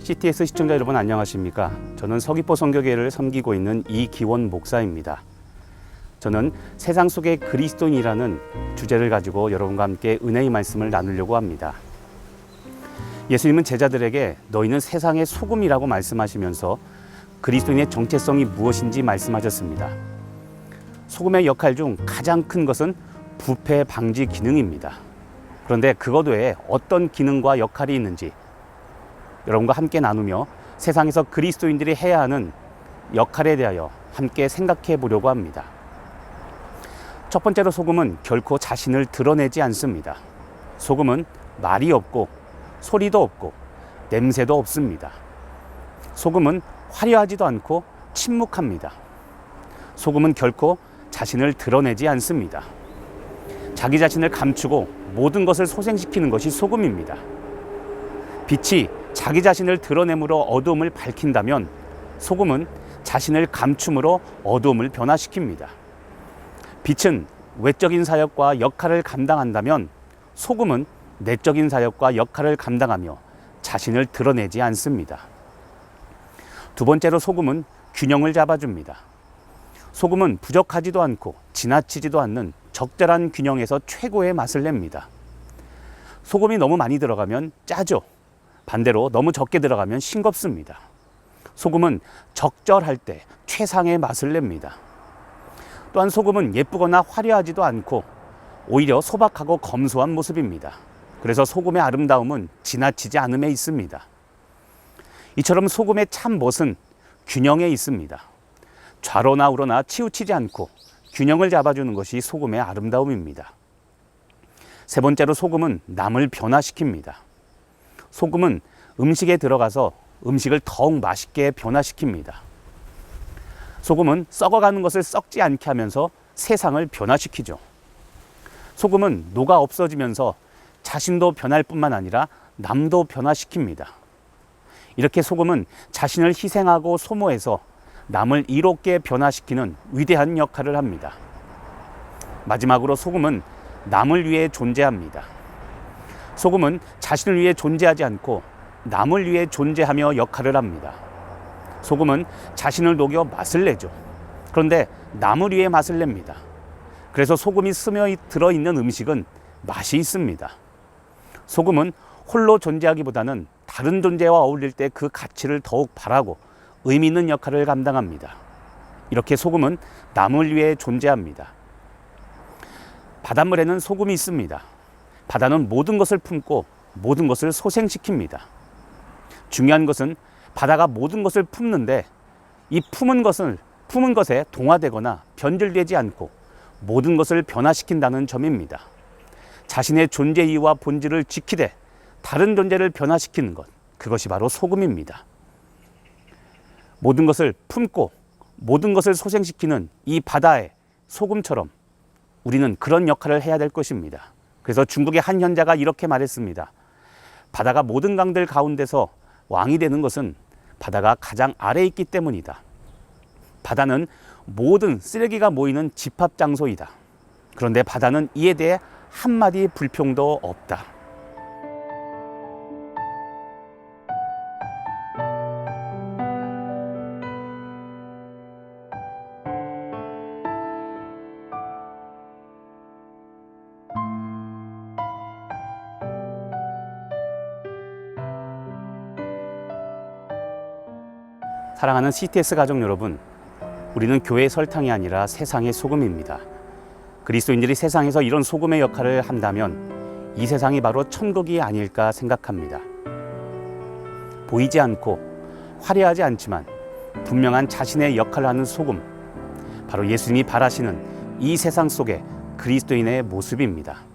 CTS 시청자 여러분 안녕하십니까? 저는 서귀포 선교회를 섬기고 있는 이기원 목사입니다. 저는 세상 속의 그리스도인이라는 주제를 가지고 여러분과 함께 은혜의 말씀을 나누려고 합니다. 예수님은 제자들에게 너희는 세상의 소금이라고 말씀하시면서 그리스도인의 정체성이 무엇인지 말씀하셨습니다. 소금의 역할 중 가장 큰 것은 부패 방지 기능입니다. 그런데 그것 외에 어떤 기능과 역할이 있는지 여러분과 함께 나누며 세상에서 그리스도인들이 해야 하는 역할에 대하여 함께 생각해 보려고 합니다. 첫 번째로 소금은 결코 자신을 드러내지 않습니다. 소금은 말이 없고 소리도 없고 냄새도 없습니다. 소금은 화려하지도 않고 침묵합니다. 소금은 결코 자신을 드러내지 않습니다. 자기 자신을 감추고 모든 것을 소생시키는 것이 소금입니다. 빛이 자기 자신을 드러내므로 어두움을 밝힌다면 소금은 자신을 감춤으로 어두움을 변화시킵니다. 빛은 외적인 사역과 역할을 감당한다면 소금은 내적인 사역과 역할을 감당하며 자신을 드러내지 않습니다. 두 번째로 소금은 균형을 잡아줍니다. 소금은 부족하지도 않고 지나치지도 않는 적절한 균형에서 최고의 맛을 냅니다. 소금이 너무 많이 들어가면 짜죠. 반대로 너무 적게 들어가면 싱겁습니다. 소금은 적절할 때 최상의 맛을 냅니다. 또한 소금은 예쁘거나 화려하지도 않고 오히려 소박하고 검소한 모습입니다. 그래서 소금의 아름다움은 지나치지 않음에 있습니다. 이처럼 소금의 참 멋은 균형에 있습니다. 좌로나 우로나 치우치지 않고 균형을 잡아주는 것이 소금의 아름다움입니다. 세 번째로 소금은 남을 변화시킵니다. 소금은 음식에 들어가서 음식을 더욱 맛있게 변화시킵니다. 소금은 썩어가는 것을 썩지 않게 하면서 세상을 변화시키죠. 소금은 녹아 없어지면서 자신도 변할 뿐만 아니라 남도 변화시킵니다. 이렇게 소금은 자신을 희생하고 소모해서 남을 이롭게 변화시키는 위대한 역할을 합니다. 마지막으로 소금은 남을 위해 존재합니다. 소금은 자신을 위해 존재하지 않고 남을 위해 존재하며 역할을 합니다. 소금은 자신을 녹여 맛을 내죠. 그런데 남을 위해 맛을 냅니다. 그래서 소금이 스며 들어있는 음식은 맛이 있습니다. 소금은 홀로 존재하기보다는 다른 존재와 어울릴 때 그 가치를 더욱 바라고 의미 있는 역할을 감당합니다. 이렇게 소금은 남을 위해 존재합니다. 바닷물에는 소금이 있습니다. 바다는 모든 것을 품고 모든 것을 소생시킵니다. 중요한 것은 바다가 모든 것을 품는데 이 품은 것에 동화되거나 변질되지 않고 모든 것을 변화시킨다는 점입니다. 자신의 존재 이유와 본질을 지키되 다른 존재를 변화시키는 것, 그것이 바로 소금입니다. 모든 것을 품고 모든 것을 소생시키는 이 바다의 소금처럼 우리는 그런 역할을 해야 될 것입니다. 그래서 중국의 한 현자가 이렇게 말했습니다. 바다가 모든 강들 가운데서 왕이 되는 것은 바다가 가장 아래에 있기 때문이다. 바다는 모든 쓰레기가 모이는 집합 장소이다. 그런데 바다는 이에 대해 한마디 불평도 없다. 사랑하는 CTS 가족 여러분, 우리는 교회의 설탕이 아니라 세상의 소금입니다. 그리스도인들이 세상에서 이런 소금의 역할을 한다면 이 세상이 바로 천국이 아닐까 생각합니다. 보이지 않고 화려하지 않지만 분명한 자신의 역할을 하는 소금, 바로 예수님이 바라시는 이 세상 속의 그리스도인의 모습입니다.